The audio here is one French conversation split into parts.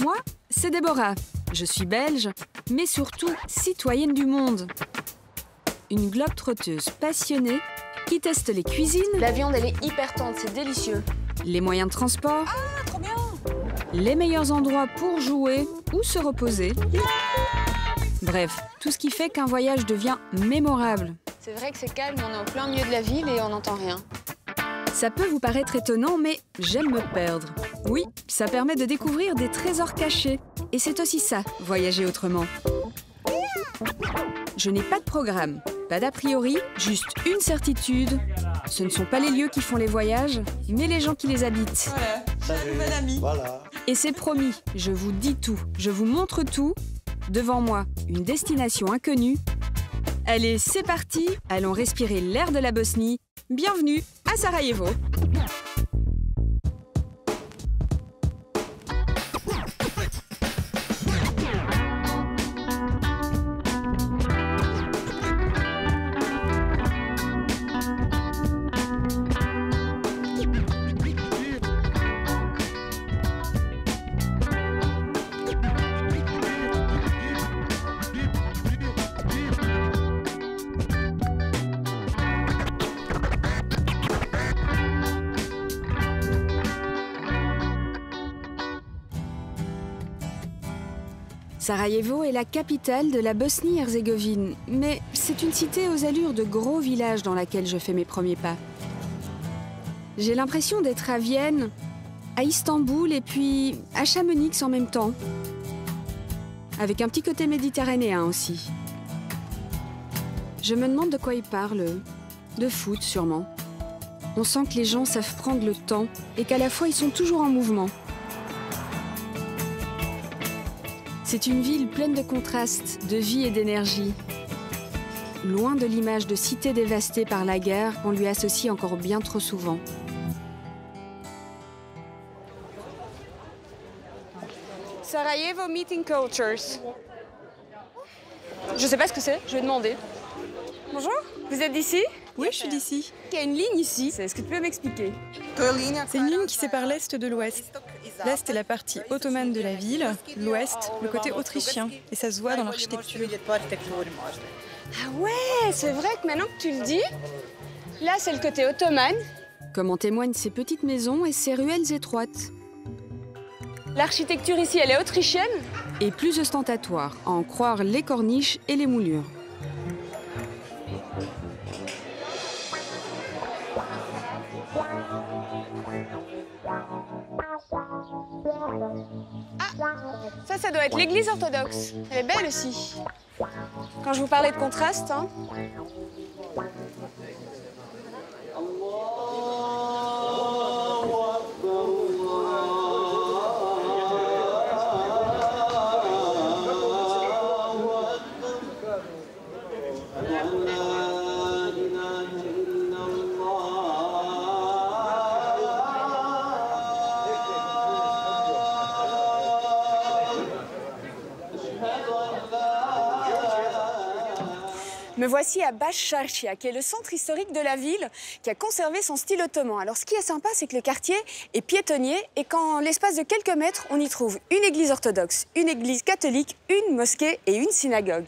Moi, c'est Déborah. Je suis belge, mais surtout citoyenne du monde. Une globe-trotteuse passionnée qui teste les cuisines, la viande, elle est hyper tendre, c'est délicieux. Les moyens de transport, Trop bien. Les meilleurs endroits pour jouer ou se reposer. Bref, tout ce qui fait qu'un voyage devient mémorable. C'est vrai que c'est calme, on est au plein milieu de la ville et on n'entend rien. Ça peut vous paraître étonnant, mais j'aime me perdre. Oui, ça permet de découvrir des trésors cachés. Et c'est aussi ça, voyager autrement. Je n'ai pas de programme, pas d'a priori, juste une certitude. Ce ne sont pas les lieux qui font les voyages, mais les gens qui les habitent. Voilà, j'ai un nouvel ami. Voilà. Et c'est promis, je vous dis tout, je vous montre tout. Devant moi, une destination inconnue. Allez, c'est parti, allons respirer l'air de la Bosnie. Bienvenue à Sarajevo. Sarajevo est la capitale de la Bosnie-Herzégovine, mais c'est une cité aux allures de gros village dans laquelle je fais mes premiers pas. J'ai l'impression d'être à Vienne, à Istanbul et puis à Chamonix en même temps. Avec un petit côté méditerranéen aussi. Je me demande de quoi ils parlent. De foot sûrement. On sent que les gens savent prendre le temps et qu'à la fois ils sont toujours en mouvement. C'est une ville pleine de contrastes, de vie et d'énergie. Loin de l'image de cité dévastée par la guerre qu'on lui associe encore bien trop souvent. Sarajevo Meeting Cultures. Je sais pas ce que c'est, je vais demander. Bonjour, vous êtes d'ici? Oui, je suis d'ici. Il y a une ligne ici, est-ce que tu peux m'expliquer? C'est une ligne qui sépare l'Est de l'Ouest. L'Est est la partie ottomane de la ville, l'Ouest, le côté autrichien. Et ça se voit dans l'architecture. Ah ouais, c'est vrai que maintenant que tu le dis, là c'est le côté ottoman. Comme en témoignent ces petites maisons et ces ruelles étroites. L'architecture ici, elle est autrichienne. Et plus ostentatoire, à en croire les corniches et les moulures. Ah, ça doit être l'église orthodoxe. Elle est belle aussi. Quand je vous parlais de contraste, hein. Me voici à Başarşia, qui est le centre historique de la ville, qui a conservé son style ottoman. Alors ce qui est sympa, c'est que le quartier est piétonnier et qu'en l'espace de quelques mètres, on y trouve une église orthodoxe, une église catholique, une mosquée et une synagogue.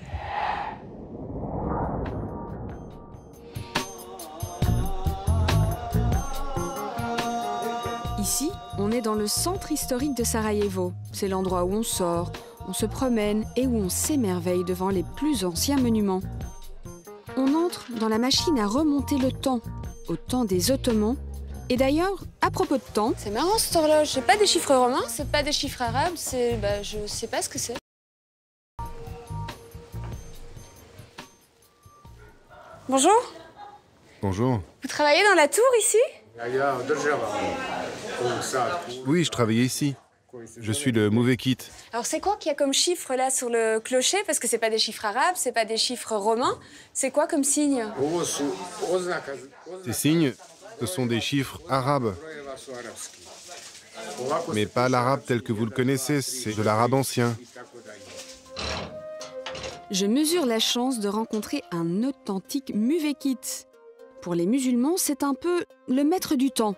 Ici, on est dans le centre historique de Sarajevo. C'est l'endroit où on sort, on se promène et où on s'émerveille devant les plus anciens monuments. On entre dans la machine à remonter le temps, au temps des Ottomans. Et d'ailleurs, à propos de temps... C'est marrant cette horloge, c'est pas des chiffres romains, c'est pas des chiffres arabes, c'est... je sais pas ce que c'est. Bonjour. Bonjour. Vous travaillez dans la tour ici? Oui, je travaillais ici. Je suis le Mouvekit. Alors c'est quoi qu'il y a comme chiffre là sur le clocher? Parce que c'est pas des chiffres arabes, c'est pas des chiffres romains. C'est quoi comme signe? Ces signes, ce sont des chiffres arabes. Mais pas l'arabe tel que vous le connaissez, c'est de l'arabe ancien. Je mesure la chance de rencontrer un authentique Mouvekit. Pour les musulmans, c'est un peu le maître du temps.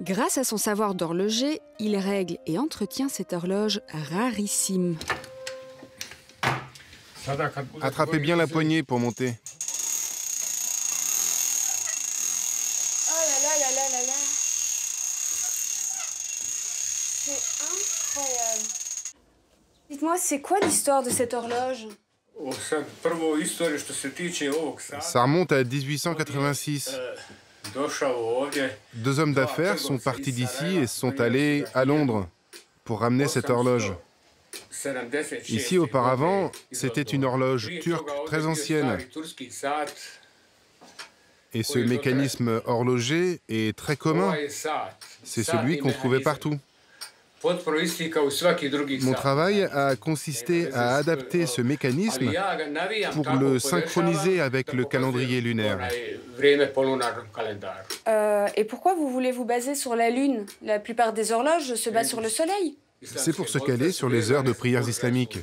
Grâce à son savoir d'horloger, il règle et entretient cette horloge rarissime. Attrapez bien la poignée pour monter. Oh là là là là là là. C'est incroyable. Dites-moi, c'est quoi l'histoire de cette horloge? Ça remonte à 1886. Deux hommes d'affaires sont partis d'ici et sont allés à Londres pour ramener cette horloge. Ici, auparavant, c'était une horloge turque très ancienne. Et ce mécanisme horloger est très commun. C'est celui qu'on trouvait partout. Mon travail a consisté à adapter ce mécanisme pour le synchroniser avec le calendrier lunaire. Et pourquoi vous voulez vous baser sur la Lune? La plupart des horloges se basent sur le Soleil. C'est pour se caler sur les heures de prières islamiques.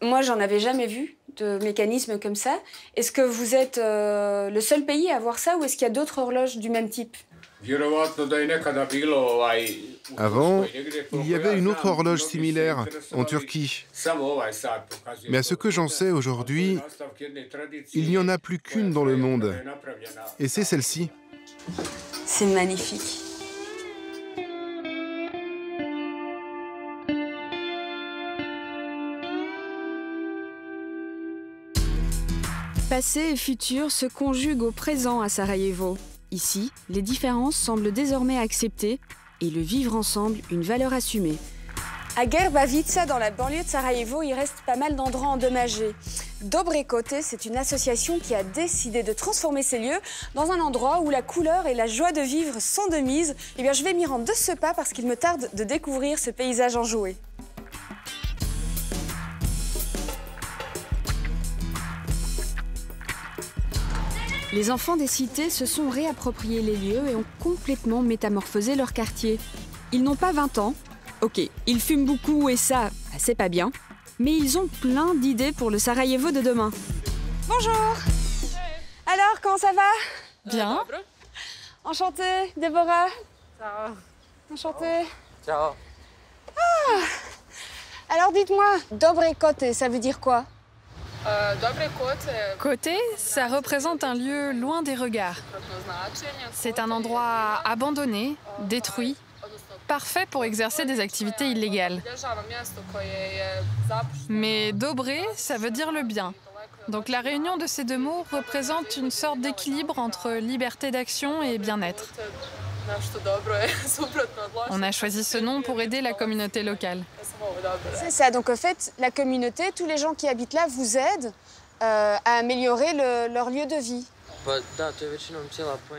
Moi, j'en avais jamais vu de mécanisme comme ça. Est-ce que vous êtes le seul pays à avoir ça ou est-ce qu'il y a d'autres horloges du même type? Avant, il y avait une autre horloge similaire en Turquie. Mais à ce que j'en sais aujourd'hui, il n'y en a plus qu'une dans le monde. Et c'est celle-ci. C'est magnifique. Passé et futur se conjuguent au présent à Sarajevo. Ici, les différences semblent désormais acceptées et le vivre ensemble une valeur assumée. À Gerbavica, dans la banlieue de Sarajevo, il reste pas mal d'endroits endommagés. Dobre Kote, c'est une association qui a décidé de transformer ces lieux dans un endroit où la couleur et la joie de vivre sont de mise. Eh bien, je vais m'y rendre de ce pas parce qu'il me tarde de découvrir ce paysage enjoué. Les enfants des cités se sont réappropriés les lieux et ont complètement métamorphosé leur quartier. Ils n'ont pas 20 ans. Ok, ils fument beaucoup et ça, c'est pas bien. Mais ils ont plein d'idées pour le Sarajevo de demain. Bonjour. Alors, comment ça va? Bien. Enchantée, Déborah. Ciao. Enchantée. Ciao. Ah. Alors, dites-moi, Dobre Kote, ça veut dire quoi? Côté, ça représente un lieu loin des regards. C'est un endroit abandonné, détruit, parfait pour exercer des activités illégales. Mais Dobré, ça veut dire le bien. Donc la réunion de ces deux mots représente une sorte d'équilibre entre liberté d'action et bien-être. On a choisi ce nom pour aider la communauté locale. C'est ça, donc en fait, la communauté, tous les gens qui habitent là vous aident à améliorer leur lieu de vie.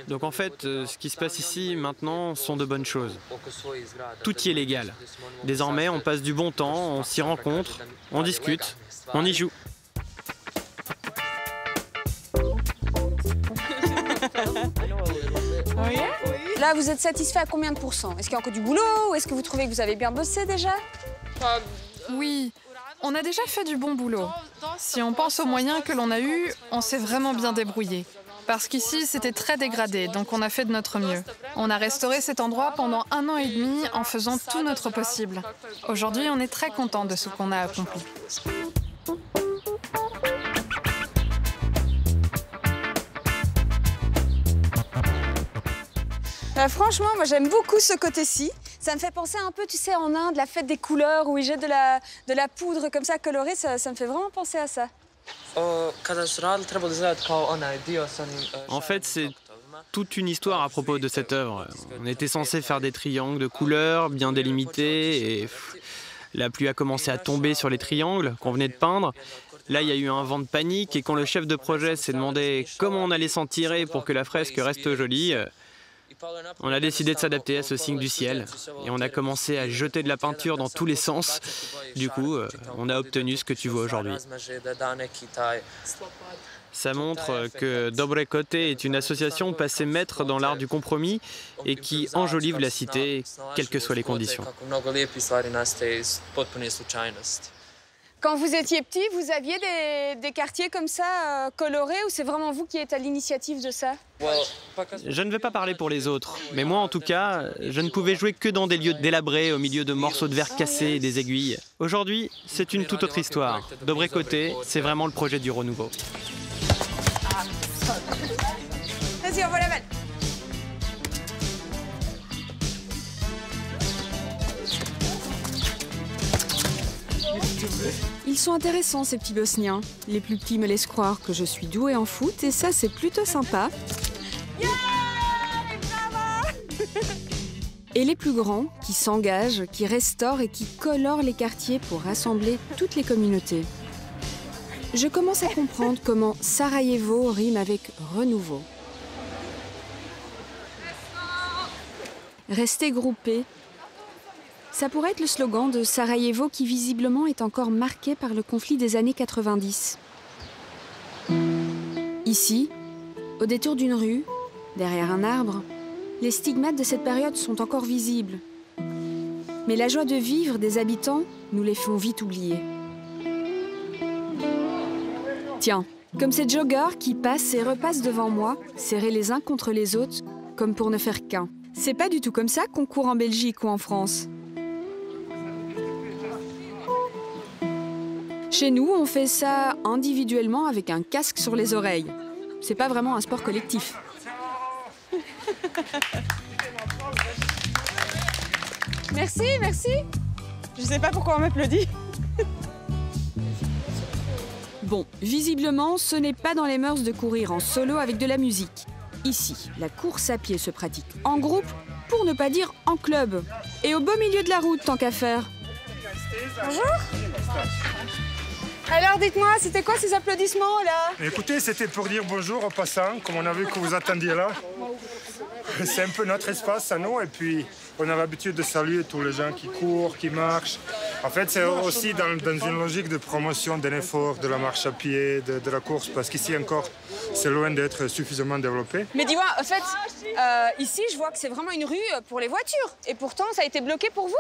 Donc en fait, ce qui se passe ici maintenant sont de bonnes choses. Tout y est légal. Désormais, on passe du bon temps, on s'y rencontre, on discute, on y joue. Là, vous êtes satisfait à combien de pourcents? Est-ce qu'il y a encore du boulot ou est-ce que vous trouvez que vous avez bien bossé déjà? Oui, on a déjà fait du bon boulot. Si on pense aux moyens que l'on a eus, on s'est vraiment bien débrouillé. Parce qu'ici, c'était très dégradé, donc on a fait de notre mieux. On a restauré cet endroit pendant 1 an et demi en faisant tout notre possible. Aujourd'hui, on est très content de ce qu'on a accompli. Franchement, moi j'aime beaucoup ce côté-ci. Ça me fait penser un peu, tu sais, en Inde, la fête des couleurs où ils jettent de la poudre comme ça colorée, ça me fait vraiment penser à ça. En fait, c'est toute une histoire à propos de cette œuvre. On était censé faire des triangles de couleurs bien délimités et la pluie a commencé à tomber sur les triangles qu'on venait de peindre. Là, il y a eu un vent de panique et quand le chef de projet s'est demandé comment on allait s'en tirer pour que la fresque reste jolie, on a décidé de s'adapter à ce signe du ciel et on a commencé à jeter de la peinture dans tous les sens. Du coup, on a obtenu ce que tu vois aujourd'hui. Ça montre que Dobre Kote est une association passée maître dans l'art du compromis et qui enjolive la cité, quelles que soient les conditions. Quand vous étiez petit, vous aviez des quartiers comme ça, colorés, ou c'est vraiment vous qui êtes à l'initiative de ça? Je ne vais pas parler pour les autres, mais moi en tout cas, je ne pouvais jouer que dans des lieux délabrés au milieu de morceaux de verre cassés et des aiguilles. Aujourd'hui, c'est une toute autre histoire. Dobre Côté, c'est vraiment le projet du renouveau. Vas-y, envoie la balle. Ils sont intéressants, ces petits Bosniens. Les plus petits me laissent croire que je suis douée en foot, et ça, c'est plutôt sympa. Et les plus grands, qui s'engagent, qui restaurent et qui colorent les quartiers pour rassembler toutes les communautés. Je commence à comprendre comment Sarajevo rime avec renouveau. Rester groupés. Ça pourrait être le slogan de Sarajevo qui visiblement est encore marqué par le conflit des années 90. Ici, au détour d'une rue, derrière un arbre, les stigmates de cette période sont encore visibles. Mais la joie de vivre des habitants nous les font vite oublier. Tiens, comme ces joggers qui passent et repassent devant moi, serrés les uns contre les autres, comme pour ne faire qu'un. C'est pas du tout comme ça qu'on court en Belgique ou en France. Chez nous, on fait ça individuellement avec un casque sur les oreilles. C'est pas vraiment un sport collectif. Merci, merci. Je sais pas pourquoi on m'applaudit. Bon, visiblement, ce n'est pas dans les mœurs de courir en solo avec de la musique. Ici, la course à pied se pratique en groupe, pour ne pas dire en club. Et au beau milieu de la route, tant qu'à faire. Bonjour. Alors, dites-moi, c'était quoi ces applaudissements, là? Écoutez, c'était pour dire bonjour aux passants, comme on a vu que vous attendiez là. C'est un peu notre espace à nous, et puis on a l'habitude de saluer tous les gens qui courent, qui marchent. En fait, c'est aussi dans une logique de promotion d'un effort, de la marche à pied, de la course, parce qu'ici encore, c'est loin d'être suffisamment développé. Mais dis-moi, en fait, ici, je vois que c'est vraiment une rue pour les voitures. Et pourtant, ça a été bloqué pour vous?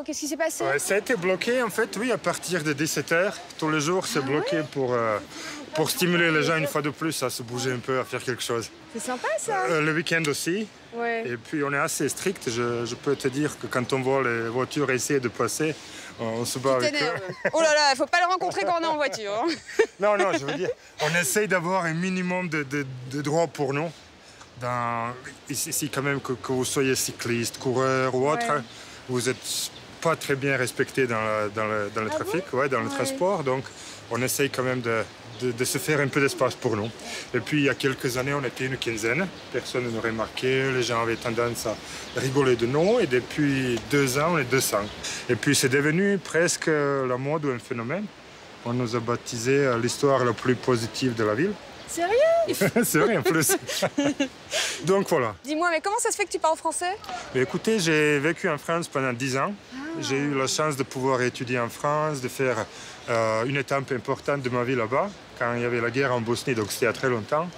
Qu'est-ce qui s'est passé? Ouais, ça a été bloqué, en fait, oui, à partir de 17h. Tous les jours, c'est bloqué pour stimuler les gens une fois de plus à se bouger un peu, à faire quelque chose. C'est sympa, ça. Le week-end aussi. Ouais. Et puis, on est assez strict. Je peux te dire que quand on voit les voitures essayer de passer, on se bat avec eux. Oh là là, il faut pas le rencontrer quand on est en voiture. Hein. Non, je veux dire, on essaye d'avoir un minimum de droits pour nous. Ici, quand même, que vous soyez cycliste, coureur ou autre, ouais. Vous n'êtes pas très bien respecté dans le trafic, ouais, dans le transport. Donc, on essaye quand même de se faire un peu d'espace pour nous. Et puis, il y a quelques années, on était une quinzaine. Personne ne nous remarquait. Les gens avaient tendance à rigoler de nous. Et depuis 2 ans, on est 200. Et puis, c'est devenu presque la mode ou un phénomène. On nous a baptisé l'histoire la plus positive de la ville. Sérieux? C'est vrai, en plus. Donc, voilà. Dis-moi, mais comment ça se fait que tu parles français? Mais écoutez, j'ai vécu en France pendant 10 ans. J'ai eu la chance de pouvoir étudier en France, de faire une étape importante de ma vie là-bas, quand il y avait la guerre en Bosnie, donc c'était il y a très longtemps.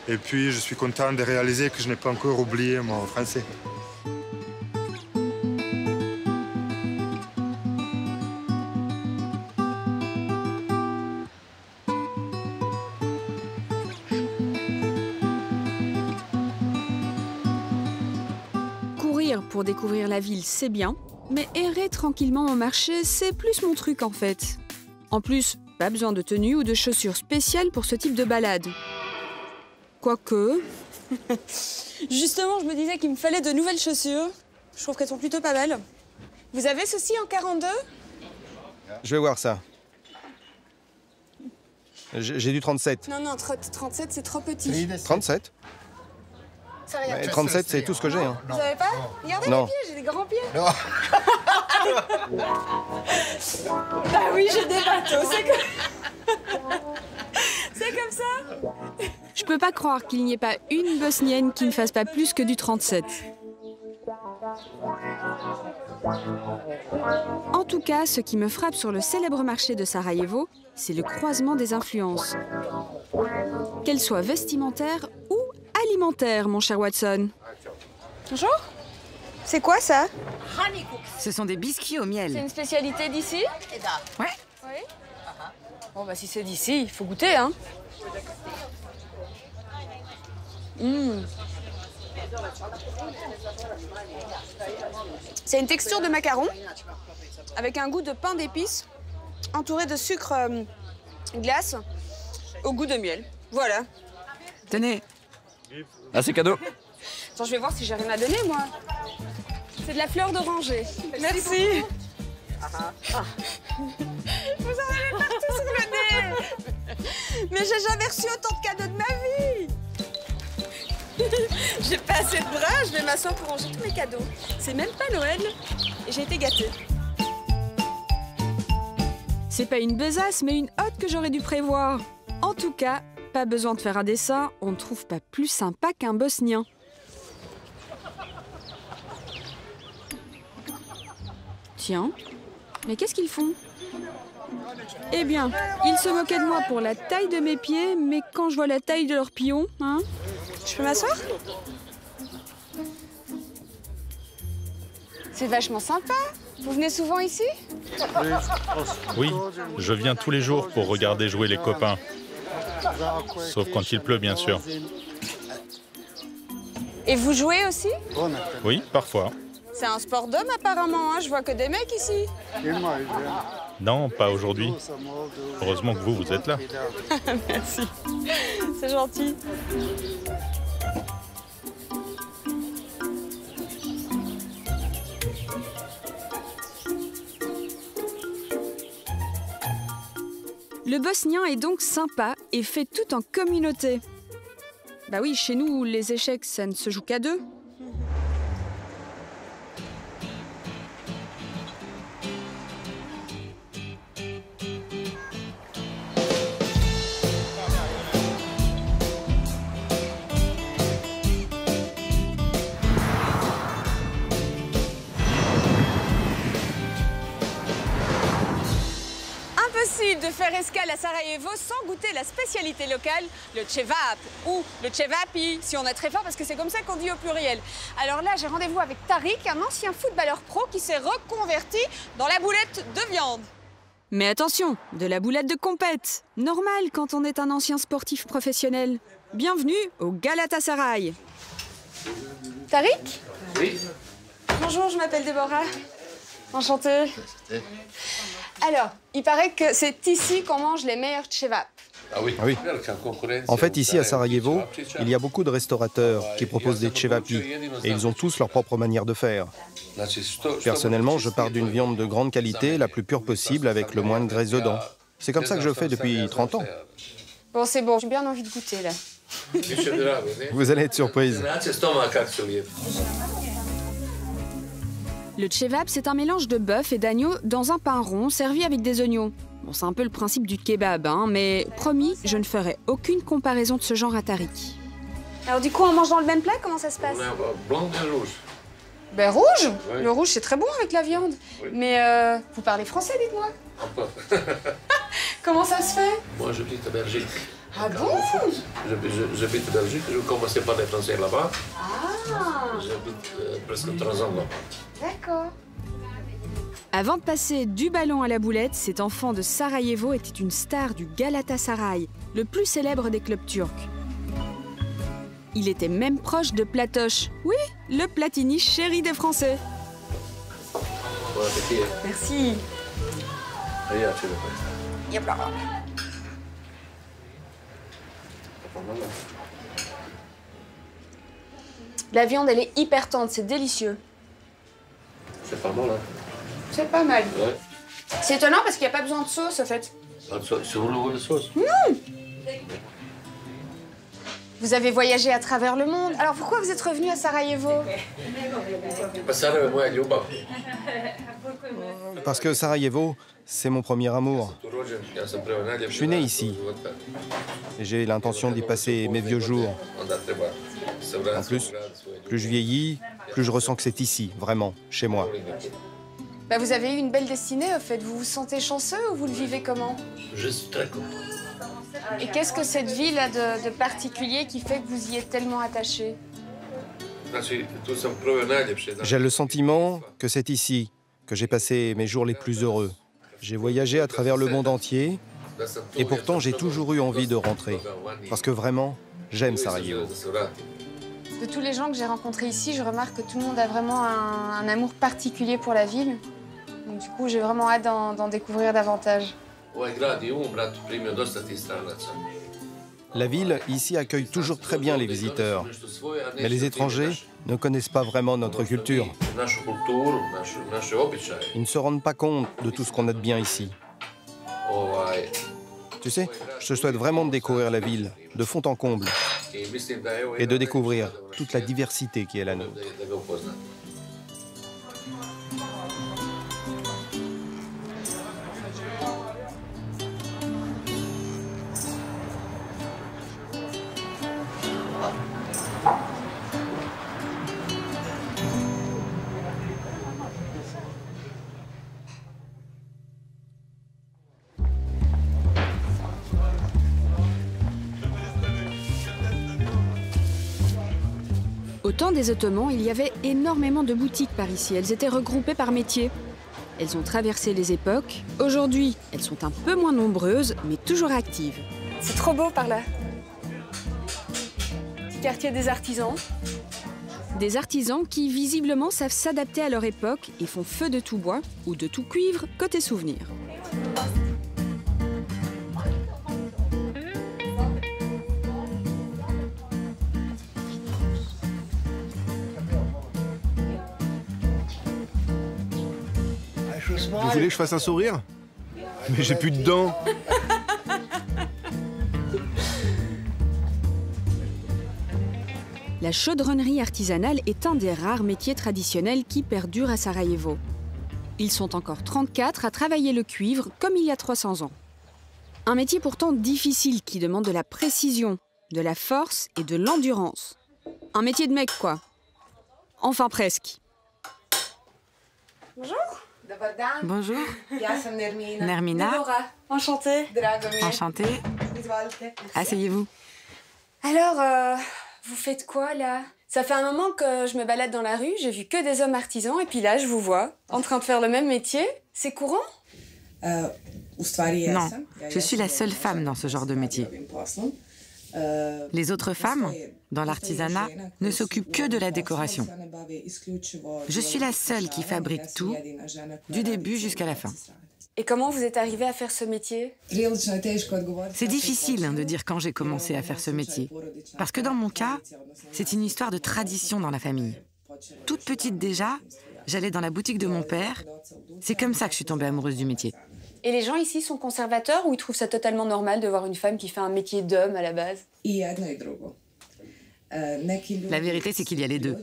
Et puis, je suis content de réaliser que je n'ai pas encore oublié mon français. Courir pour découvrir la ville, c'est bien, mais errer tranquillement au marché, c'est plus mon truc en fait. En plus, pas besoin de tenue ou de chaussures spéciales pour ce type de balade. Quoique... Justement, je me disais qu'il me fallait de nouvelles chaussures. Je trouve qu'elles sont plutôt pas belles. Vous avez ceci en 42? Je vais voir ça. J'ai du 37. Non, 37, c'est trop petit. 37? Sérieux? 37, c'est tout ce que j'ai. Hein. Vous savez pas? Regardez Non. mes pieds, j'ai des grands pieds. Non. Bah oui, j'ai des bateaux, c'est comme ça. Je peux pas croire qu'il n'y ait pas une Bosnienne qui ne fasse pas plus que du 37. En tout cas, ce qui me frappe sur le célèbre marché de Sarajevo, c'est le croisement des influences. Qu'elles soient vestimentaires ou alimentaires, mon cher Watson. Bonjour. C'est quoi ça? Ce sont des biscuits au miel. C'est une spécialité d'ici? Ouais. Oui. Bon, bah si c'est d'ici, il faut goûter, hein. C'est une texture de macaron avec un goût de pain d'épices entouré de sucre glace au goût de miel. Voilà. Tenez. Ah, c'est cadeau. Attends, je vais voir si j'ai rien à donner, moi. C'est de la fleur d'oranger. Merci. Vous en avez partout sur le nez. Mais j'ai jamais reçu autant de cadeaux de ma vie. J'ai pas assez de bras, je vais m'asseoir pour ranger tous mes cadeaux. C'est même pas Noël et j'ai été gâtée. C'est pas une besace, mais une hotte que j'aurais dû prévoir. En tout cas, pas besoin de faire un dessin, on ne trouve pas plus sympa qu'un Bosnien. Tiens, mais qu'est-ce qu'ils font? Eh bien, ils se moquaient de moi pour la taille de mes pieds, mais quand je vois la taille de leurs pions, hein? Je peux m'asseoir? C'est vachement sympa. Vous venez souvent ici? Oui, je viens tous les jours pour regarder jouer les copains. Sauf quand il pleut, bien sûr. Et vous jouez aussi? Oui, parfois. C'est un sport d'homme apparemment, hein? Je vois que des mecs ici. Non, pas aujourd'hui. Heureusement que vous êtes là. Merci, c'est gentil. Le bosnien est donc sympa et fait tout en communauté. Bah oui, chez nous, les échecs, ça ne se joue qu'à deux. Impossible de faire escale à Sarajevo sans goûter la spécialité locale, le cevap, ou le cevapi, si on est très fort, parce que c'est comme ça qu'on dit au pluriel. Alors là, j'ai rendez-vous avec Tariq, un ancien footballeur pro qui s'est reconverti dans la boulette de viande. Mais attention, de la boulette de compète. Normal quand on est un ancien sportif professionnel. Bienvenue au Galatasaray. Tariq? Oui. Bonjour, je m'appelle Déborah. Enchantée. Alors, il paraît que c'est ici qu'on mange les meilleurs cevap. Ah oui. En fait, ici à Sarajevo, il y a beaucoup de restaurateurs qui proposent des cevapi et ils ont tous leur propre manière de faire. Personnellement, je pars d'une viande de grande qualité, la plus pure possible, avec le moins de graisse dedans. C'est comme ça que je fais depuis 30 ans. Bon, c'est bon, j'ai bien envie de goûter là. Vous allez être surprise. Le cevap, c'est un mélange de bœuf et d'agneau dans un pain rond servi avec des oignons. Bon, c'est un peu le principe du kebab, hein, mais promis, je ne ferai aucune comparaison de ce genre à Tariq. Alors du coup, on mange dans le même plat? Comment ça se passe? Blanc et rouge. Ben rouge. Oui. Le rouge, c'est très bon avec la viande. Oui. Mais vous parlez français, dites-moi. Un peu. Comment ça se fait? Moi, j'habite en Belgique. Ah bon? J'habite en Belgique. Je commençais par les Français là-bas. Ah, J'habite presque 3 ans là-bas. d'accord. Avant de passer du ballon à la boulette, cet enfant de Sarajevo était une star du Galatasaray, le plus célèbre des clubs turcs. Il était même proche de Platoche. Oui, le Platini chéri des Français. Bon appétit. Merci. Regarde, tu le fais. Yep là. La viande, elle est hyper tendre, c'est délicieux. C'est pas mal, hein? C'est pas mal. Ouais. C'est étonnant parce qu'il n'y a pas besoin de sauce, en fait. Si vous voulez de sauce. Vous avez voyagé à travers le monde. Alors pourquoi vous êtes revenu à Sarajevo? Parce que Sarajevo, c'est mon premier amour. Je suis né ici et j'ai l'intention d'y passer mes vieux jours. En plus, plus je vieillis, plus je ressens que c'est ici, vraiment, chez moi. Bah, vous avez eu une belle destinée, au fait. Vous vous sentez chanceux ou vous le vivez comment? Je suis très content. Et qu'est-ce que cette ville a de particulier qui fait que vous y êtes tellement attaché? J'ai le sentiment que c'est ici que j'ai passé mes jours les plus heureux. J'ai voyagé à travers le monde entier Et pourtant, j'ai toujours eu envie de rentrer. Parce que vraiment, j'aime Sarajevo. De tous les gens que j'ai rencontrés ici, je remarque que tout le monde a vraiment un amour particulier pour la ville. Donc du coup, j'ai vraiment hâte d'en découvrir davantage. La ville, ici, accueille toujours très bien les visiteurs. Mais les étrangers ne connaissent pas vraiment notre culture. Ils ne se rendent pas compte de tout ce qu'on a de bien ici. Tu sais, je te souhaite vraiment de découvrir la ville, de fond en comble, et de découvrir toute la diversité qui est la nôtre. Au temps des Ottomans, il y avait énormément de boutiques par ici. Elles étaient regroupées par métier. Elles ont traversé les époques. Aujourd'hui, elles sont un peu moins nombreuses, mais toujours actives. C'est trop beau par là. Petit quartier des artisans. Des artisans qui, visiblement, savent s'adapter à leur époque et font feu de tout bois ou de tout cuivre côté souvenir. Vous voulez que je fasse un sourire? Mais j'ai plus de dents. La chaudronnerie artisanale est un des rares métiers traditionnels qui perdurent à Sarajevo. Ils sont encore 34 à travailler le cuivre comme il y a 300 ans. Un métier pourtant difficile qui demande de la précision, de la force et de l'endurance. Un métier de mec, quoi. Enfin presque. Bonjour. Bonjour. Nermina. Enchantée. Enchantée. Asseyez-vous. Alors, vous faites quoi là? Ça fait un moment que je me balade dans la rue, j'ai vu que des hommes artisans et puis là je vous vois en train de faire le même métier. C'est courant? Non, je suis la seule femme dans ce genre de métier. Les autres femmes, dans l'artisanat, ne s'occupent que de la décoration. Je suis la seule qui fabrique tout, du début jusqu'à la fin. Et comment vous êtes arrivée à faire ce métier? C'est difficile de dire quand j'ai commencé à faire ce métier. Parce que dans mon cas, c'est une histoire de tradition dans la famille. Toute petite déjà, j'allais dans la boutique de mon père. C'est comme ça que je suis tombée amoureuse du métier. Et les gens ici sont conservateurs ou ils trouvent ça totalement normal de voir une femme qui fait un métier d'homme à la base? La vérité, c'est qu'il y a les deux.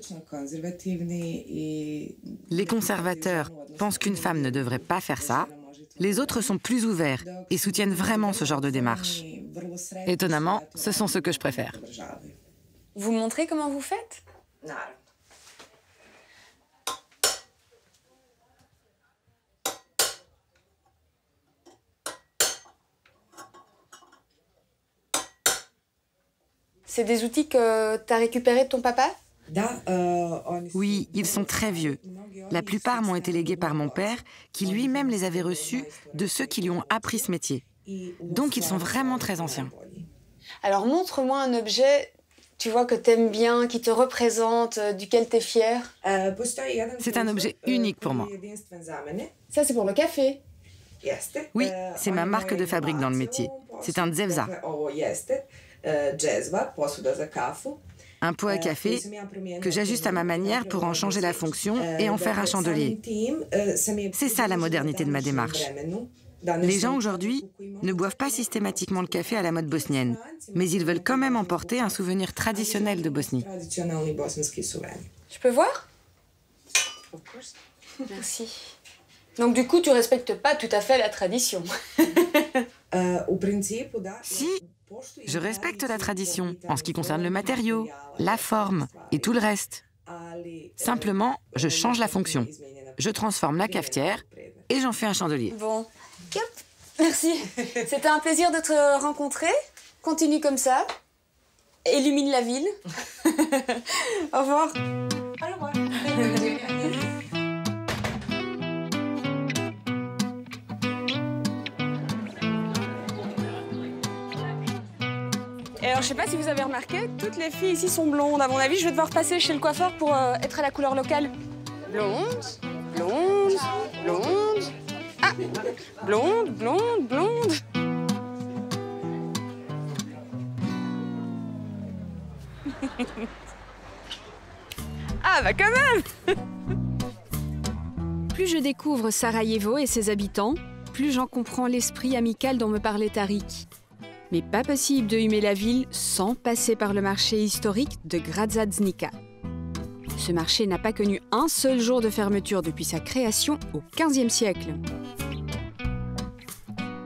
Les conservateurs pensent qu'une femme ne devrait pas faire ça. Les autres sont plus ouverts et soutiennent vraiment ce genre de démarche. Étonnamment, ce sont ceux que je préfère. Vous me montrez comment vous faites? C'est des outils que tu as récupérés de ton papa? Oui, ils sont très vieux. La plupart m'ont été légués par mon père, qui lui-même les avait reçus de ceux qui lui ont appris ce métier. Donc ils sont vraiment très anciens. Alors montre-moi un objet, tu vois, que t'aimes bien, qui te représente, duquel t'es fier. C'est un objet unique pour moi. Ça, c'est pour le café? Oui, c'est ma marque de fabrique dans le métier. C'est un Zevza. Un pot à café que j'ajuste à ma manière pour en changer la fonction et en faire un chandelier. C'est ça la modernité de ma démarche. Les gens aujourd'hui ne boivent pas systématiquement le café à la mode bosnienne, mais ils veulent quand même emporter un souvenir traditionnel de Bosnie. Je peux voir? Merci. Donc du coup, tu respectes pas tout à fait la tradition. Si, je respecte la tradition en ce qui concerne le matériau, la forme et tout le reste. Simplement, je change la fonction. Je transforme la cafetière et j'en fais un chandelier. Bon, yep. Merci. C'était un plaisir de te rencontrer. Continue comme ça. Illumine la ville. Au revoir. Au revoir. Et alors, je sais pas si vous avez remarqué, toutes les filles ici sont blondes. À mon avis, je vais devoir passer chez le coiffeur pour être à la couleur locale. Blonde, blonde, blonde. Ah, blonde, blonde, blonde. Ah, bah quand même. Plus je découvre Sarajevo et ses habitants, plus j'en comprends l'esprit amical dont me parlait Tariq. Mais pas possible de humer la ville sans passer par le marché historique de Gradzadznica. Ce marché n'a pas connu un seul jour de fermeture depuis sa création au XVe siècle.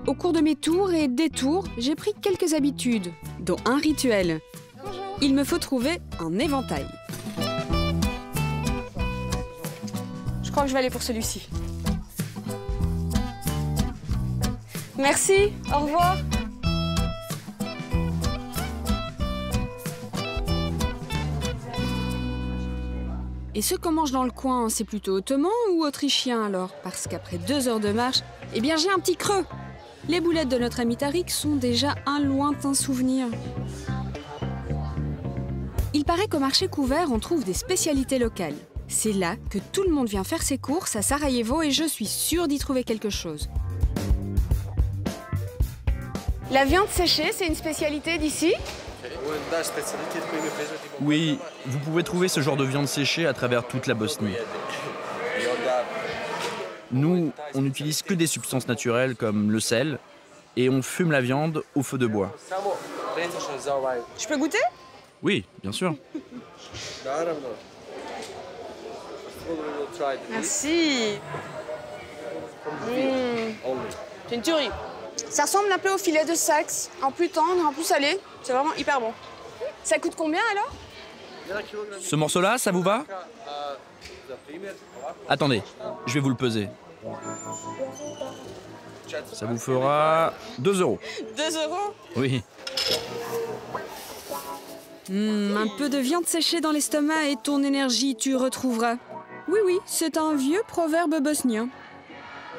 Au cours de mes tours et détours, j'ai pris quelques habitudes, dont un rituel. Il me faut trouver un éventail. Je crois que je vais aller pour celui-ci. Merci, au revoir. Et ce qu'on mange dans le coin, c'est plutôt ottoman ou autrichien alors? Parce qu'après 2 heures de marche, eh bien j'ai un petit creux. Les boulettes de notre ami Tariq sont déjà un lointain souvenir. Il paraît qu'au marché couvert, on trouve des spécialités locales. C'est là que tout le monde vient faire ses courses à Sarajevo et je suis sûre d'y trouver quelque chose. La viande séchée, c'est une spécialité d'ici? Oui, vous pouvez trouver ce genre de viande séchée à travers toute la Bosnie. Nous, on n'utilise que des substances naturelles comme le sel et on fume la viande au feu de bois. Je peux goûter? Oui, bien sûr. Merci. C'est une tuerie. Ça ressemble un peu au filet de Saxe, en plus tendre, en plus salé. C'est vraiment hyper bon. Ça coûte combien alors? Ce morceau-là, ça vous va? Attendez, je vais vous le peser. Ça vous fera 2 €. 2 €? Oui. Un peu de viande séchée dans l'estomac et ton énergie, tu retrouveras. Oui, oui, c'est un vieux proverbe bosnien.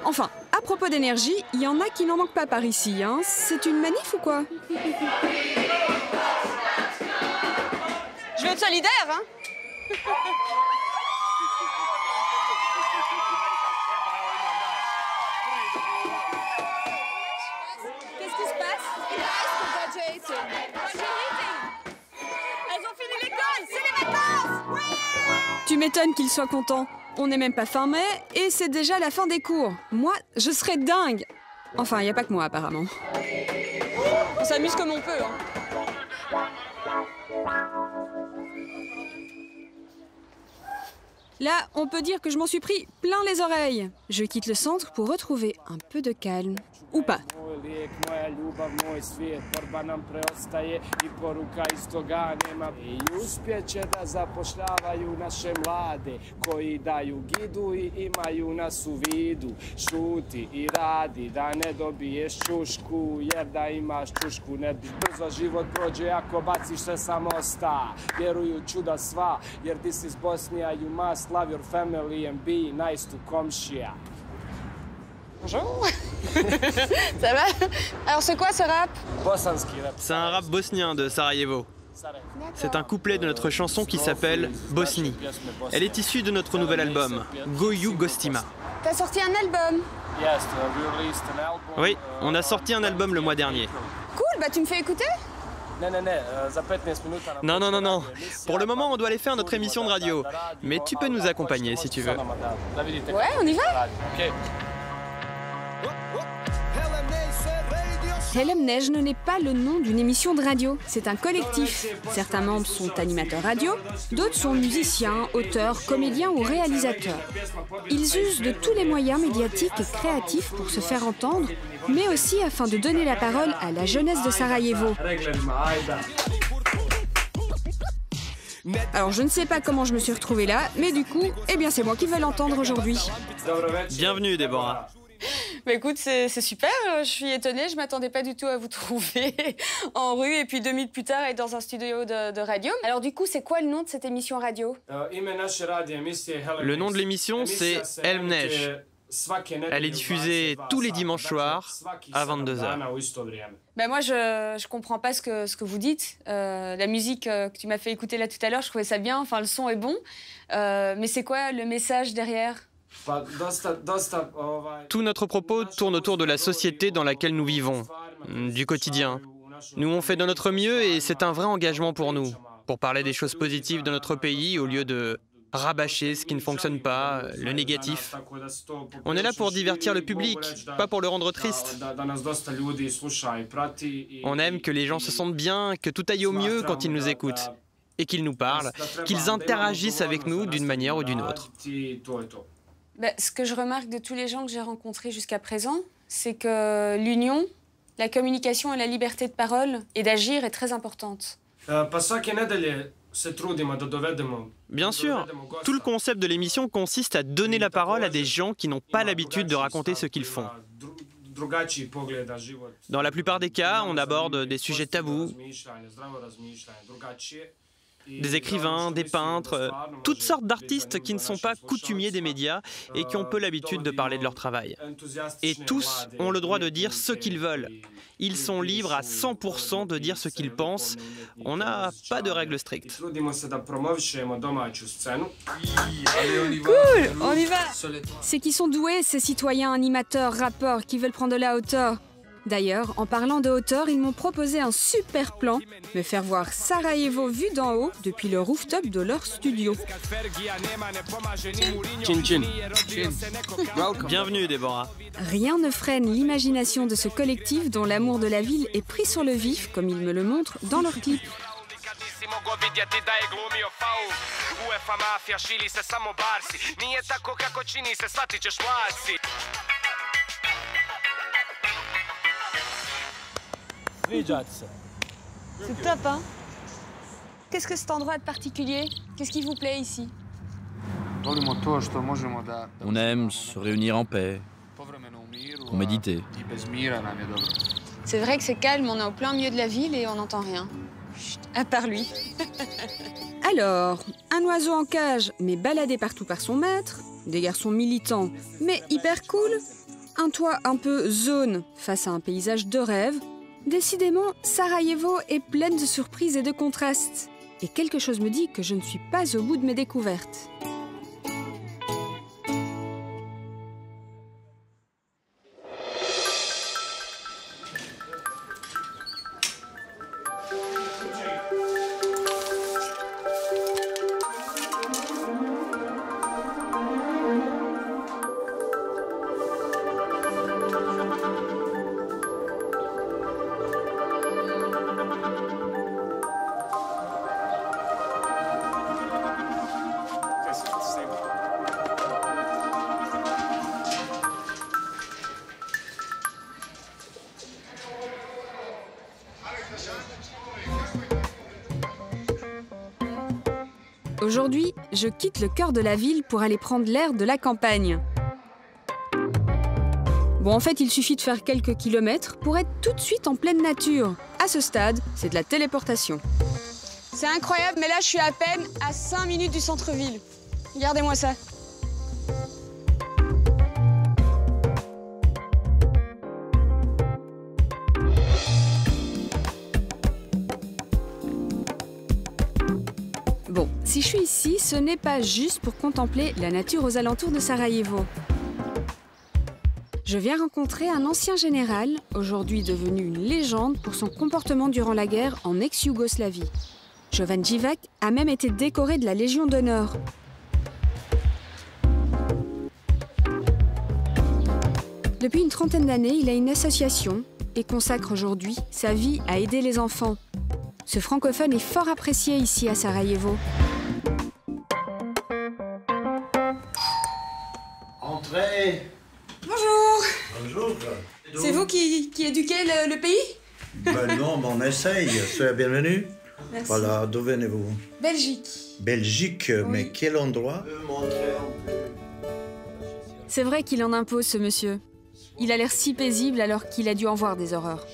Enfin, à propos d'énergie, il y en a qui n'en manquent pas par ici, hein. C'est une manif ou quoi? Je vais être solidaire, hein. Qu'est-ce qui se passe? Elles ont fini l'école, c'est les vacances. Oui. Tu m'étonnes qu'ils soient contents. On n'est même pas fin mai et c'est déjà la fin des cours. Moi, je serais dingue. Enfin, il n'y a pas que moi, apparemment. On s'amuse comme on peut, hein. Là, on peut dire que je m'en suis pris plein les oreilles. Je quitte le centre pour retrouver un peu de calme. Ou pas. Love your family and be nice to komšija. Bonjour. Ça va? Alors c'est quoi ce rap? C'est un rap bosnien de Sarajevo. C'est un couplet de notre chanson qui s'appelle Bosnie. Elle est issue de notre nouvel album, Goju Gostima. T'as sorti un album? Oui, on a sorti un album le mois dernier. Cool, bah tu me fais écouter? Non, non, non, non. Pour le moment, on doit aller faire notre émission de radio. Mais tu peux nous accompagner si tu veux. Ouais, on y va? Helem Nejn n'est pas le nom d'une émission de radio, c'est un collectif. Certains membres sont animateurs radio, d'autres sont musiciens, auteurs, comédiens ou réalisateurs. Ils usent de tous les moyens médiatiques et créatifs pour se faire entendre, mais aussi afin de donner la parole à la jeunesse de Sarajevo. Alors je ne sais pas comment je me suis retrouvée là, mais du coup, eh bien c'est moi qui veux l'entendre aujourd'hui. Bienvenue Déborah. Bah écoute, c'est super, je suis étonnée, je m'attendais pas du tout à vous trouver en rue et puis 2 minutes plus tard être dans un studio de radio. Alors du coup, c'est quoi le nom de cette émission radio? Le nom de l'émission, c'est Helem Nejn. Elle est diffusée tous les dimanches soirs à 22h. Ben moi, je comprends pas ce que vous dites. La musique que tu m'as fait écouter là tout à l'heure, je trouvais ça bien, enfin le son est bon. Mais c'est quoi le message derrière? Tout notre propos tourne autour de la société dans laquelle nous vivons, du quotidien. Nous, on fait de notre mieux et c'est un vrai engagement pour nous, pour parler des choses positives de notre pays au lieu de rabâcher ce qui ne fonctionne pas, le négatif. On est là pour divertir le public, pas pour le rendre triste. On aime que les gens se sentent bien, que tout aille au mieux quand ils nous écoutent, et qu'ils nous parlent, qu'ils interagissent avec nous d'une manière ou d'une autre. Ben, ce que je remarque de tous les gens que j'ai rencontrés jusqu'à présent, c'est que l'union, la communication et la liberté de parole et d'agir est très importante. Bien sûr, tout le concept de l'émission consiste à donner la parole à des gens qui n'ont pas l'habitude de raconter ce qu'ils font. Dans la plupart des cas, on aborde des sujets tabous, des écrivains, des peintres, toutes sortes d'artistes qui ne sont pas coutumiers des médias et qui ont peu l'habitude de parler de leur travail. Et tous ont le droit de dire ce qu'ils veulent. Ils sont libres à 100% de dire ce qu'ils pensent. On n'a pas de règles strictes. Cool, on y va! C'est qu'ils sont doués, ces citoyens animateurs, rappeurs qui veulent prendre de la hauteur. D'ailleurs, en parlant de hauteur, ils m'ont proposé un super plan, me faire voir Sarajevo vu d'en haut depuis le rooftop de leur studio. Chin chin. Bienvenue, Déborah. Rien ne freine l'imagination de ce collectif dont l'amour de la ville est pris sur le vif, comme ils me le montrent dans leurs clips. C'est top, hein? Qu'est-ce que cet endroit a de particulier? Qu'est-ce qui vous plaît ici? On aime se réunir en paix, pour méditer. C'est vrai que c'est calme, on est au plein milieu de la ville et on n'entend rien. Chut, à part lui. Alors, un oiseau en cage, mais baladé partout par son maître, des garçons militants, mais hyper cool, un toit un peu zone face à un paysage de rêve. Décidément, Sarajevo est pleine de surprises et de contrastes. Et quelque chose me dit que je ne suis pas au bout de mes découvertes. Aujourd'hui, je quitte le cœur de la ville pour aller prendre l'air de la campagne. Bon, en fait, il suffit de faire quelques kilomètres pour être tout de suite en pleine nature. À ce stade, c'est de la téléportation. C'est incroyable, mais là, je suis à peine à 5 minutes du centre-ville. Regardez-moi ça. Bon, si je suis ici, ce n'est pas juste pour contempler la nature aux alentours de Sarajevo. Je viens rencontrer un ancien général, aujourd'hui devenu une légende pour son comportement durant la guerre en ex-Yougoslavie. Jovan Djivac a même été décoré de la Légion d'honneur. Depuis une trentaine d'années, il a une association et consacre aujourd'hui sa vie à aider les enfants. Ce francophone est fort apprécié ici à Sarajevo. Entrez. Bonjour. Bonjour. C'est vous qui éduquez le pays? Ben non, mais on essaye. Soyez bienvenue. Merci. Voilà, d'où venez-vous? Belgique. Belgique, oui. Mais quel endroit? C'est vrai qu'il en impose, ce monsieur. Il a l'air si paisible alors qu'il a dû en voir des horreurs.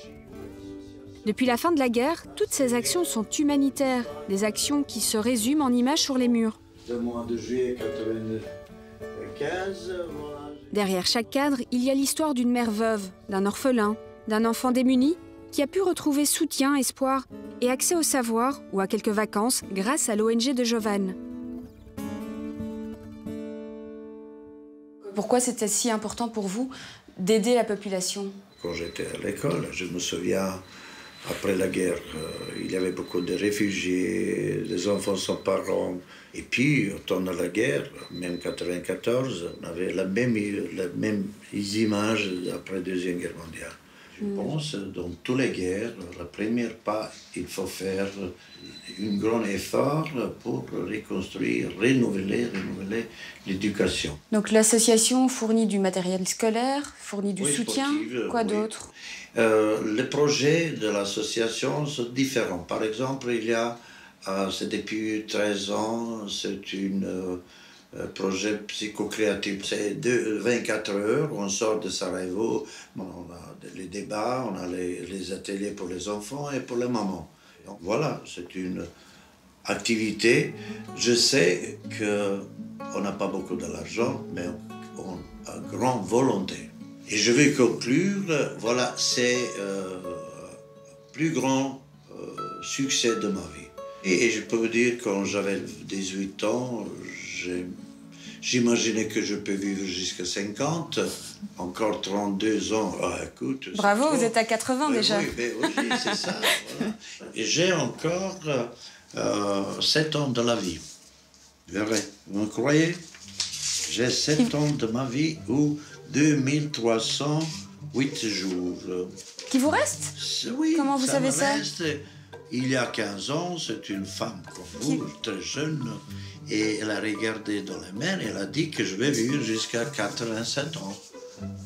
Depuis la fin de la guerre, toutes ces actions sont humanitaires, des actions qui se résument en images sur les murs. Le mois de juillet 1995, voilà. Derrière chaque cadre, il y a l'histoire d'une mère veuve, d'un orphelin, d'un enfant démuni qui a pu retrouver soutien, espoir et accès au savoir ou à quelques vacances grâce à l'ONG de Jovan. Pourquoi c'était si important pour vous d'aider la population? Quand j'étais à l'école, je me souviens, après la guerre, il y avait beaucoup de réfugiés, des enfants sans parents. Et puis, au temps de la guerre, même 1994, on avait les mêmes images après la Deuxième Guerre mondiale. Je pense, dans toutes les guerres, la première pas, il faut faire un grand effort pour reconstruire, renouveler l'éducation. Donc l'association fournit du matériel scolaire, fournit du soutien, quoi d'autre? Les projets de l'association sont différents. Par exemple, il y a, c'est depuis 13 ans, c'est un projet psychocréatif. C'est 24 heures, on sort de Sarajevo, on a les débats, on a les ateliers pour les enfants et pour les mamans. Donc voilà, c'est une activité. Je sais qu'on n'a pas beaucoup d'argent, mais on a une grande volonté. Et je vais conclure, voilà, c'est le plus grand succès de ma vie. Et je peux vous dire, quand j'avais 18 ans, j'imaginais que je peux vivre jusqu'à 50, encore 32 ans. Ah, écoute, bravo, vous êtes à 80 déjà. Oui, c'est ça. Voilà. Et j'ai encore 7 ans de la vie. Vous me croyez? J'ai 7 ans de ma vie ou 2308 jours. Qui vous reste? Oui. Comment vous savez ça? Il y a 15 ans, c'est une femme comme vous, très jeune, et elle a regardé dans les mains et elle a dit que je vais vivre jusqu'à 87 ans.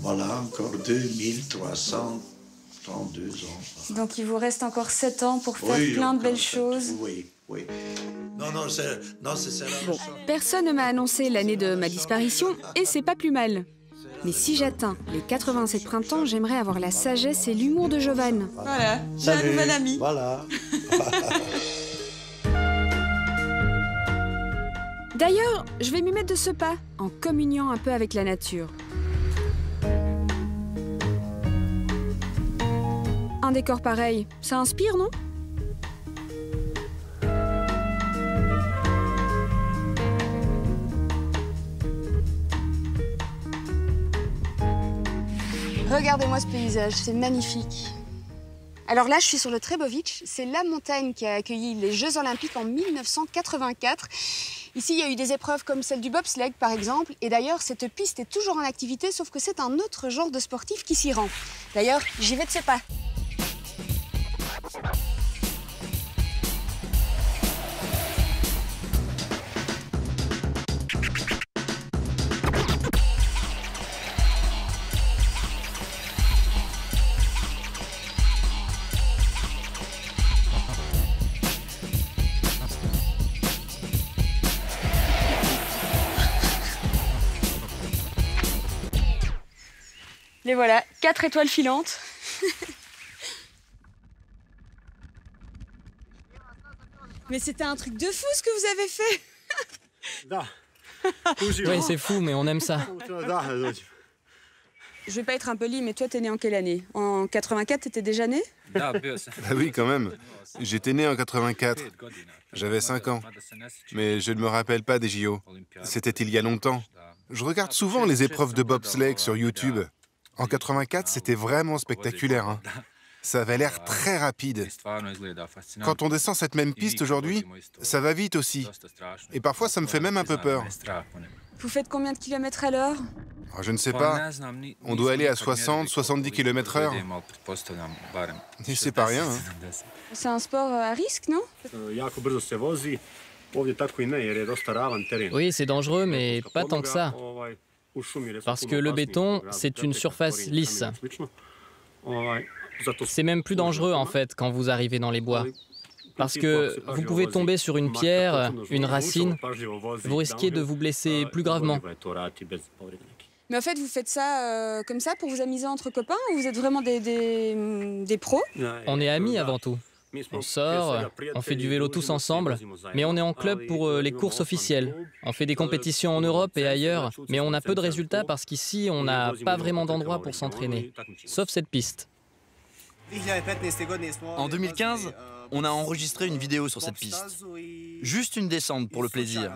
Voilà, encore 2332 ans. Donc il vous reste encore 7 ans pour faire plein de belles choses. Oui. Non, c'est ça. Bon, personne ne m'a annoncé l'année de ma disparition et c'est pas plus mal. Mais si j'atteins les 87 printemps, j'aimerais avoir la sagesse et l'humour de Jovan. Voilà, j'ai un nouvel ami. Voilà. D'ailleurs, je vais m'y mettre de ce pas, en communiant un peu avec la nature. Un décor pareil, ça inspire, non ? Regardez-moi ce paysage, c'est magnifique. Alors là, je suis sur le Trebović. C'est la montagne qui a accueilli les Jeux Olympiques en 1984. Ici, il y a eu des épreuves comme celle du bobsleigh, par exemple. Et d'ailleurs, cette piste est toujours en activité, sauf que c'est un autre genre de sportif qui s'y rend. D'ailleurs, j'y vais de ce pas. Les voilà, 4 étoiles filantes. Mais c'était un truc de fou ce que vous avez fait. Oui, c'est fou, mais on aime ça. Je vais pas être impoli, mais toi, t'es né en quelle année? En 84, t'étais déjà né? Ah oui, quand même. J'étais né en 84. J'avais 5 ans. Mais je ne me rappelle pas des JO. C'était il y a longtemps. Je regarde souvent les épreuves de bobsleigh sur YouTube. En 84, c'était vraiment spectaculaire. Hein. Ça avait l'air très rapide. Quand on descend cette même piste aujourd'hui, ça va vite aussi. Et parfois, ça me fait même un peu peur. Vous faites combien de kilomètres à l'heure? Je ne sais pas. On doit aller à 60, 70 km/h. Et c'est pas rien. Hein. C'est un sport à risque, non? Oui, c'est dangereux, mais pas tant que ça. Parce que le béton, c'est une surface lisse. C'est même plus dangereux, en fait, quand vous arrivez dans les bois. Parce que vous pouvez tomber sur une pierre, une racine, vous risquez de vous blesser plus gravement. Mais en fait, vous faites ça comme ça pour vous amuser entre copains ou vous êtes vraiment des pros? On est amis avant tout. On sort, on fait du vélo tous ensemble, mais on est en club pour les courses officielles. On fait des compétitions en Europe et ailleurs, mais on a peu de résultats parce qu'ici, on n'a pas vraiment d'endroit pour s'entraîner, sauf cette piste. En 2015, on a enregistré une vidéo sur cette piste. Juste une descente pour le plaisir.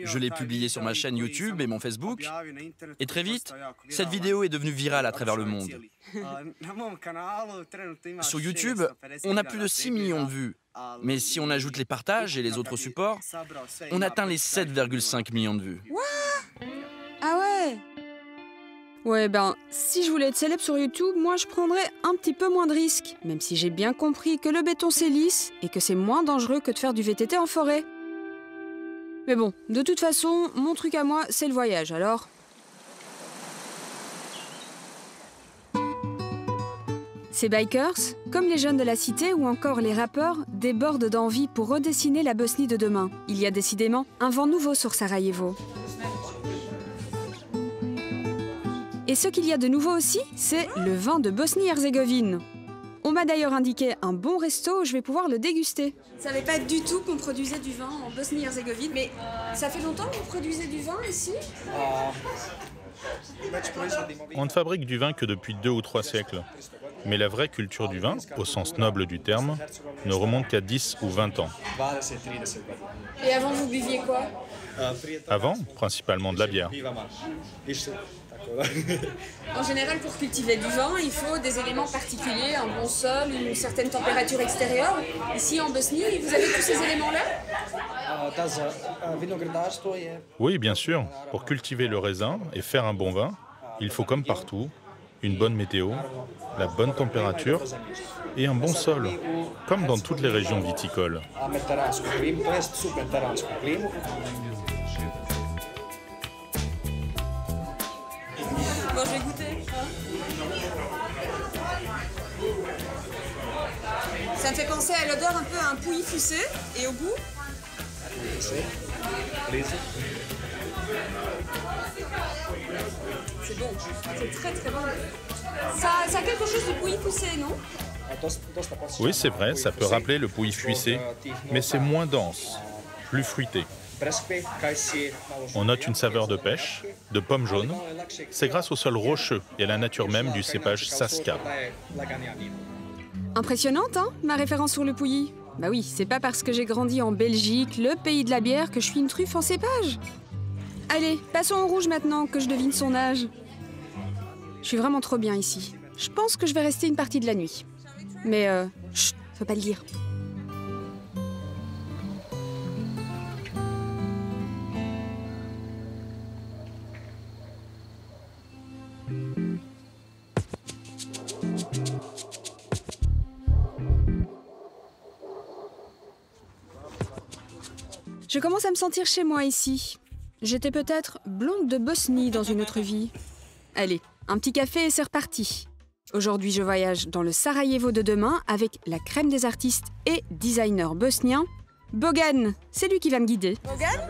Je l'ai publiée sur ma chaîne YouTube et mon Facebook. Et très vite, cette vidéo est devenue virale à travers le monde. Sur YouTube, on a plus de 6 millions de vues. Mais si on ajoute les partages et les autres supports, on atteint les 7,5 millions de vues. Ah ouais? Ouais, ben, si je voulais être célèbre sur YouTube, moi je prendrais un petit peu moins de risques. Même si j'ai bien compris que le béton c'est lisse et que c'est moins dangereux que de faire du VTT en forêt. Mais bon, de toute façon, mon truc à moi, c'est le voyage, alors... Ces bikers, comme les jeunes de la cité ou encore les rappeurs, débordent d'envie pour redessiner la Bosnie de demain. Il y a décidément un vent nouveau sur Sarajevo. Et ce qu'il y a de nouveau aussi, c'est le vin de Bosnie-Herzégovine. On m'a d'ailleurs indiqué un bon resto où je vais pouvoir le déguster. Je savais pas du tout qu'on produisait du vin en Bosnie-Herzégovine, mais ça fait longtemps que vous produisez du vin ici? On ne fabrique du vin que depuis 2 ou 3 siècles. Mais la vraie culture du vin, au sens noble du terme, ne remonte qu'à 10 ou 20 ans. Et avant, vous buviez quoi? Avant, principalement de la bière. En général, pour cultiver du vin, il faut des éléments particuliers, un bon sol, une certaine température extérieure. Ici, en Bosnie, vous avez tous ces éléments-là? Oui, bien sûr. Pour cultiver le raisin et faire un bon vin, il faut, comme partout, une bonne météo, la bonne température et un bon sol, comme dans toutes les régions viticoles. Bon, je vais goûter. Ça me fait penser à l'odeur un peu à un pouilly fucé et au goût. C'est bon, c'est très très bon. Ça a quelque chose de pouilly fucé, non? Oui, c'est vrai, ça peut rappeler le pouilly fuissé, mais c'est moins dense, plus fruité. On note une saveur de pêche, de pommes jaunes. C'est grâce au sol rocheux et à la nature même du cépage Saska. Impressionnante, hein, ma référence sur le pouilly? Bah oui, c'est pas parce que j'ai grandi en Belgique, le pays de la bière, que je suis une truffe en cépage. Allez, passons au rouge maintenant, que je devine son âge. Je suis vraiment trop bien ici. Je pense que je vais rester une partie de la nuit. Mais, chut, faut pas le dire. Je commence à me sentir chez moi ici. J'étais peut-être blonde de Bosnie dans une autre vie. Allez, un petit café et c'est reparti. Aujourd'hui, je voyage dans le Sarajevo de demain avec la crème des artistes et designers bosniens. Bogan, c'est lui qui va me guider. Bogan?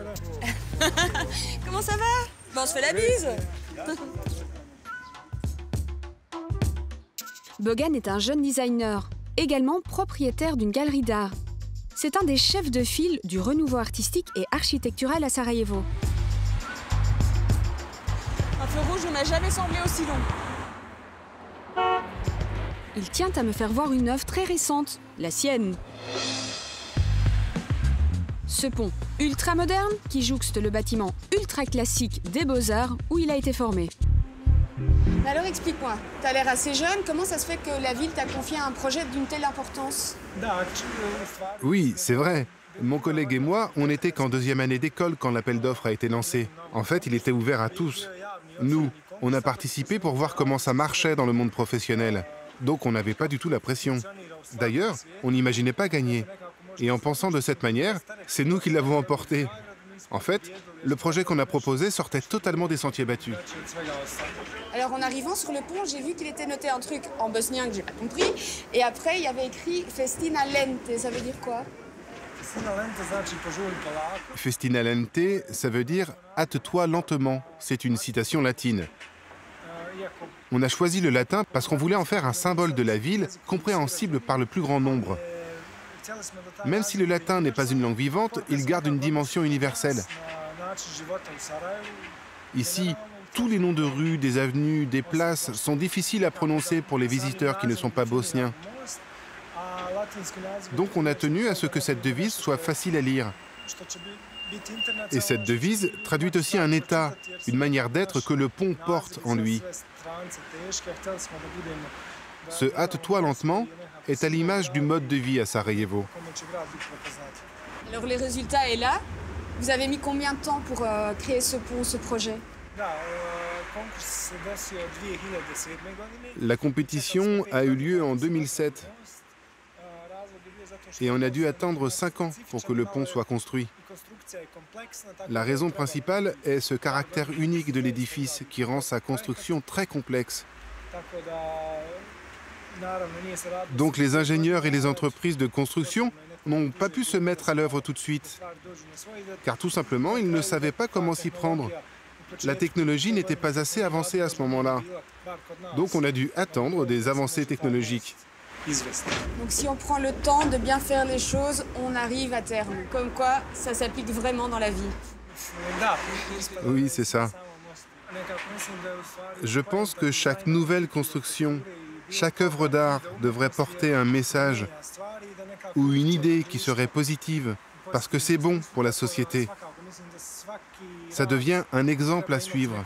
Comment ça va? Ben, on se fait la bise. Bogan est un jeune designer, également propriétaire d'une galerie d'art. C'est un des chefs de file du renouveau artistique et architectural à Sarajevo. Un feu rouge ne m'a jamais semblé aussi long. Il tient à me faire voir une œuvre très récente, la sienne. Ce pont ultra moderne qui jouxte le bâtiment ultra classique des Beaux-Arts où il a été formé. Alors explique-moi, t'as l'air assez jeune, comment ça se fait que la ville t'a confié un projet d'une telle importance? Oui, c'est vrai. Mon collègue et moi, on n'était qu'en 2e année d'école quand l'appel d'offres a été lancé. En fait, il était ouvert à tous. Nous, on a participé pour voir comment ça marchait dans le monde professionnel. Donc on n'avait pas du tout la pression. D'ailleurs, on n'imaginait pas gagner. Et en pensant de cette manière, c'est nous qui l'avons emporté. En fait, le projet qu'on a proposé sortait totalement des sentiers battus. Alors en arrivant sur le pont, j'ai vu qu'il était noté un truc en bosnien que j'ai pas compris. Et après, il y avait écrit « Festina lente ». Ça veut dire quoi? Festina lente, ça veut dire « hâte-toi lentement ». C'est une citation latine. On a choisi le latin parce qu'on voulait en faire un symbole de la ville, compréhensible par le plus grand nombre. Même si le latin n'est pas une langue vivante, il garde une dimension universelle. Ici, tous les noms de rues, des avenues, des places sont difficiles à prononcer pour les visiteurs qui ne sont pas bosniens. Donc on a tenu à ce que cette devise soit facile à lire. Et cette devise traduit aussi un état, une manière d'être que le pont porte en lui. Ce « hâte-toi lentement » est à l'image du mode de vie à Sarajevo. Alors le résultat est là. Vous avez mis combien de temps pour créer ce pont, ce projet? La compétition a eu lieu en 2007. Et on a dû attendre 5 ans pour que le pont soit construit. La raison principale est ce caractère unique de l'édifice qui rend sa construction très complexe. Donc les ingénieurs et les entreprises de construction n'ont pas pu se mettre à l'œuvre tout de suite, car tout simplement, ils ne savaient pas comment s'y prendre. La technologie n'était pas assez avancée à ce moment-là. Donc on a dû attendre des avancées technologiques. Donc si on prend le temps de bien faire les choses, on arrive à terme. Comme quoi, ça s'applique vraiment dans la vie. Oui, c'est ça. Je pense que chaque nouvelle construction, chaque œuvre d'art devrait porter un message ou une idée qui serait positive, parce que c'est bon pour la société. Ça devient un exemple à suivre.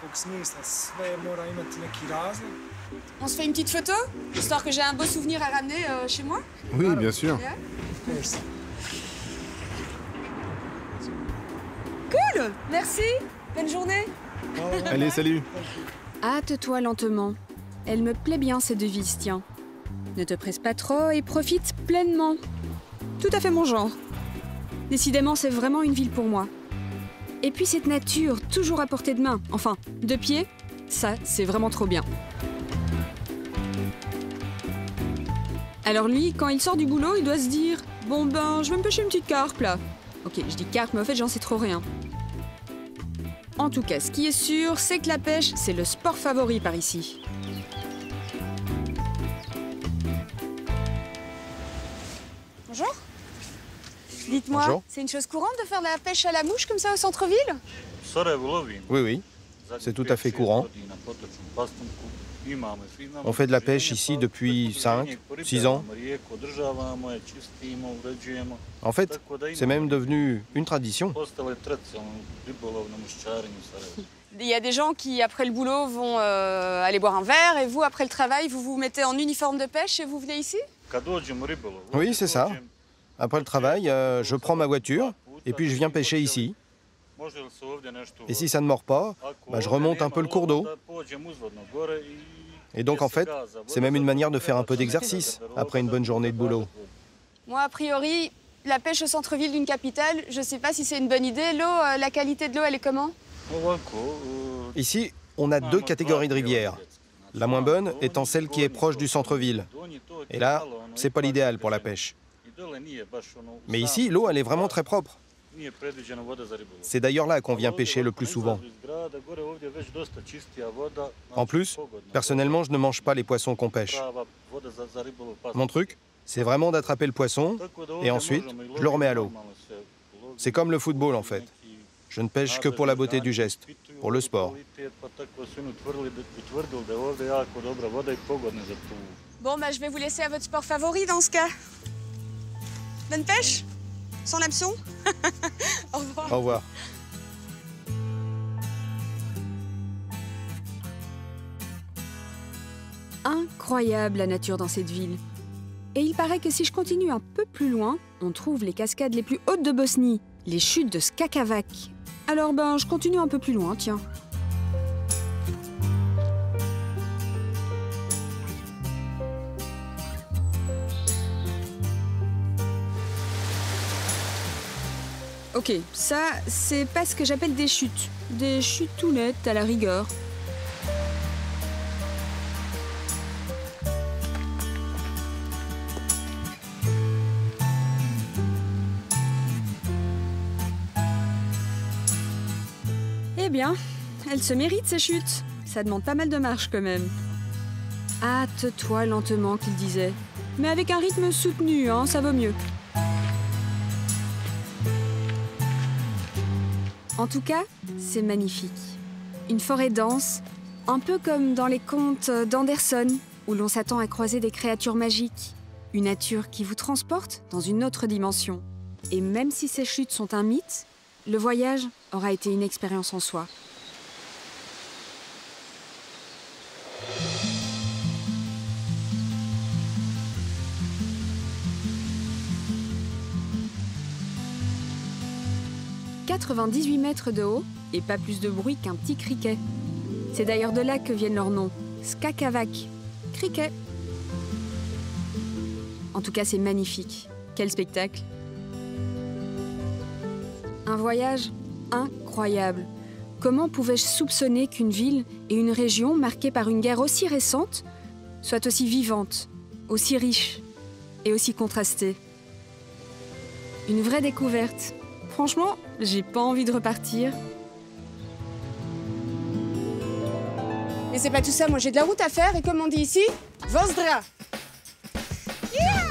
On se fait une petite photo, histoire que j'ai un beau souvenir à ramener chez moi? Oui, bien sûr. Cool, merci, bonne journée. Allez, salut. Hâte-toi lentement. Elle me plaît bien, ces devises, tiens. Ne te presse pas trop et profite pleinement. Tout à fait mon genre. Décidément, c'est vraiment une ville pour moi. Et puis cette nature, toujours à portée de main, enfin, de pied, ça, c'est vraiment trop bien. Alors lui, quand il sort du boulot, il doit se dire « Bon ben, je vais me pêcher une petite carpe, là. » Ok, je dis carpe, mais en fait, j'en sais trop rien. En tout cas, ce qui est sûr, c'est que la pêche, c'est le sport favori par ici. Bonjour. Dites-moi, c'est une chose courante de faire de la pêche à la mouche comme ça au centre-ville? Oui, oui, c'est tout à fait courant. On fait de la pêche ici depuis 5, 6 ans. En fait, c'est même devenu une tradition. Il y a des gens qui, après le boulot, vont aller boire un verre et vous, après le travail, vous vous mettez en uniforme de pêche et vous venez ici? Oui, c'est ça. Après le travail, je prends ma voiture et puis je viens pêcher ici. Et si ça ne mord pas, je remonte un peu le cours d'eau. Et donc, en fait, c'est même une manière de faire un peu d'exercice après une bonne journée de boulot. Moi, a priori, la pêche au centre-ville d'une capitale, je ne sais pas si c'est une bonne idée. L'eau, la qualité de l'eau, elle est comment? Ici, on a 2 catégories de rivières. La moins bonne étant celle qui est proche du centre-ville. Et là, c'est pas l'idéal pour la pêche. Mais ici, l'eau, elle est vraiment très propre. C'est d'ailleurs là qu'on vient pêcher le plus souvent. En plus, personnellement, je ne mange pas les poissons qu'on pêche. Mon truc, c'est vraiment d'attraper le poisson et ensuite, je le remets à l'eau. C'est comme le football, en fait. Je ne pêche que pour la beauté du geste, pour le sport. Bon, je vais vous laisser à votre sport favori dans ce cas. Bonne pêche? Sans l'hameçon? Au revoir. Au revoir. Incroyable la nature dans cette ville. Et il paraît que si je continue un peu plus loin, on trouve les cascades les plus hautes de Bosnie, les chutes de Skakavac. Alors je continue un peu plus loin, tiens. Ok, ça, c'est pas ce que j'appelle des chutes. Des chutes tout nettes, à la rigueur. Eh bien, elles se méritent, ces chutes. Ça demande pas mal de marche quand même. Hâte-toi lentement, qu'il disait. Mais avec un rythme soutenu, hein, ça vaut mieux. En tout cas, c'est magnifique. Une forêt dense, un peu comme dans les contes d'Anderson, où l'on s'attend à croiser des créatures magiques. Une nature qui vous transporte dans une autre dimension. Et même si ces chutes sont un mythe, le voyage aura été une expérience en soi. « 98 mètres de haut et pas plus de bruit qu'un petit criquet. C'est d'ailleurs de là que viennent leurs noms. Skakavak, criquet. En tout cas, c'est magnifique. Quel spectacle! Un voyage incroyable. Comment pouvais-je soupçonner qu'une ville et une région marquées par une guerre aussi récente soient aussi vivantes, aussi riches et aussi contrastées? Une vraie découverte. Franchement, j'ai pas envie de repartir. Mais c'est pas tout ça, moi j'ai de la route à faire et comme on dit ici, Vozdra! Yeah!